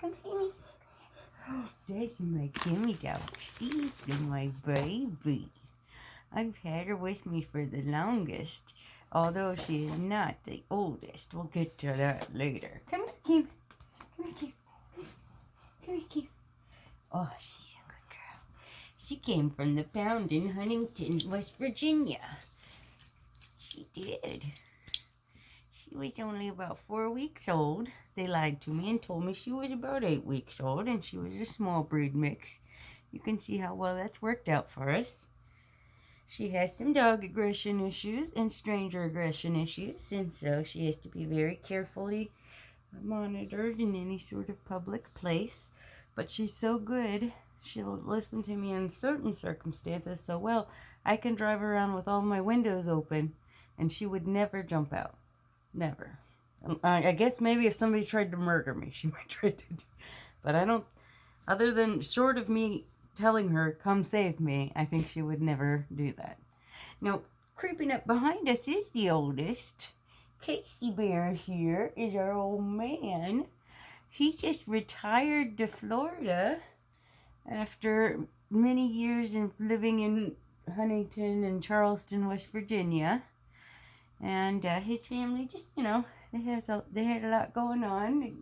Come see me. That's my Kimi dog. She's my baby. I've had her with me for the longest, although she is not the oldest. We'll get to that later. Come here, Kimi. Come here, Kimi. Come here, Kimi. Oh, she's a good girl. She came from the pound in Huntington, West Virginia. She did. She was only about 4 weeks old. They lied to me and told me she was about 8 weeks old, and she was a small breed mix. You can see how well that's worked out for us. She has some dog aggression issues and stranger aggression issues, and so she has to be very carefully monitored in any sort of public place. But she's so good, she'll listen to me in certain circumstances so well, I can drive around with all my windows open, and she would never jump out. Never. I guess maybe if somebody tried to murder me, she might try to do. But I don't, other than short of me telling her, come save me, I think she would never do that. Now, creeping up behind us is the oldest. Casey Bear here is our old man. He just retired to Florida after many years of living in Huntington and Charleston, West Virginia. And his family just, they had a lot going on. His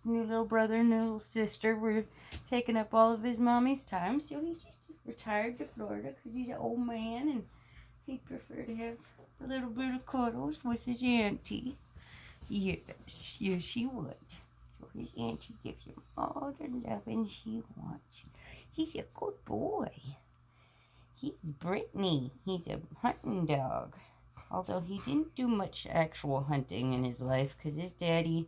new little brother and little sister were taking up all of his mommy's time. So he just retired to Florida because he's an old man and he'd prefer to have a little bit of cuddles with his auntie. Yes, he would. So his auntie gives him all the loving she wants. He's a good boy. He's Brittany. He's a hunting dog. Although he didn't do much actual hunting in his life because his daddy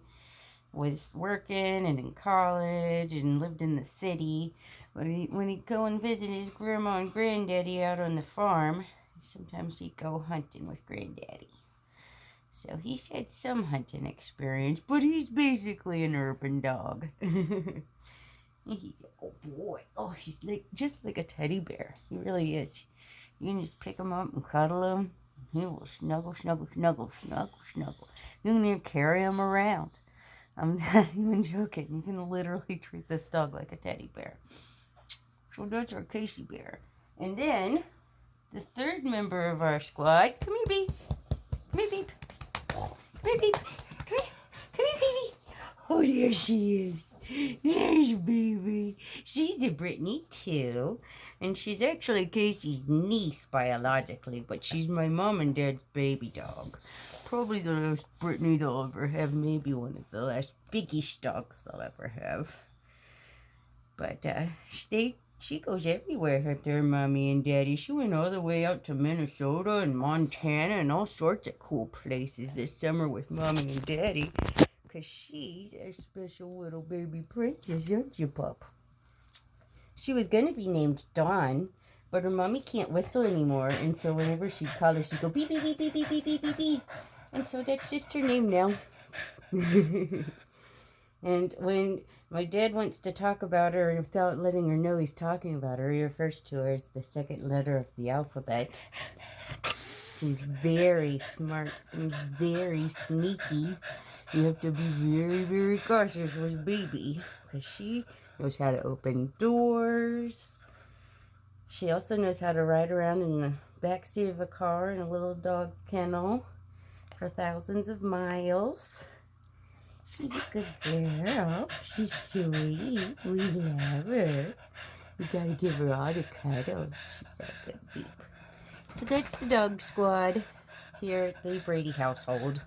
was working and in college and lived in the city. When he'd go and visit his grandma and granddaddy out on the farm, sometimes he'd go hunting with granddaddy. So he's had some hunting experience, but he's basically an urban dog. He's a good boy. Oh, he's just like a teddy bear. He really is. You can just pick him up and cuddle him. He will snuggle, snuggle, snuggle, snuggle, snuggle. You can even carry him around. I'm not even joking. You can literally treat this dog like a teddy bear. So that's our Casey Bear. And then, the third member of our squad, come here, Beep. Come here, Beep. Come here, Beep. Come here. Come here, Baby. Oh, there she is. There's Bebe. She's a Brittany, too. And she's actually Casey's niece biologically, but she's my mom and dad's baby dog. Probably the last Brittany they'll ever have. Maybe one of the last biggish dogs they'll ever have. But she goes everywhere with their mommy and daddy. She went all the way out to Minnesota and Montana and all sorts of cool places this summer with mommy and daddy. Because she's a special little baby princess, aren't you, pup? She was going to be named Dawn, but her mommy can't whistle anymore, and so whenever she'd call her, she'd go beep, beep, beep, beep, beep, beep, beep, beep, beep. And so that's just her name now. And when my dad wants to talk about her without letting her know he's talking about her, he refers to her as the second letter of the alphabet. She's very smart and very sneaky. You have to be very, very cautious with Bebe, because she knows how to open doors. She also knows how to ride around in the back seat of a car in a little dog kennel for thousands of miles. She's a good girl. She's sweet. We love her. We gotta give her all the cuddles. She's a good Beep. So that's the dog squad here at the Brady household.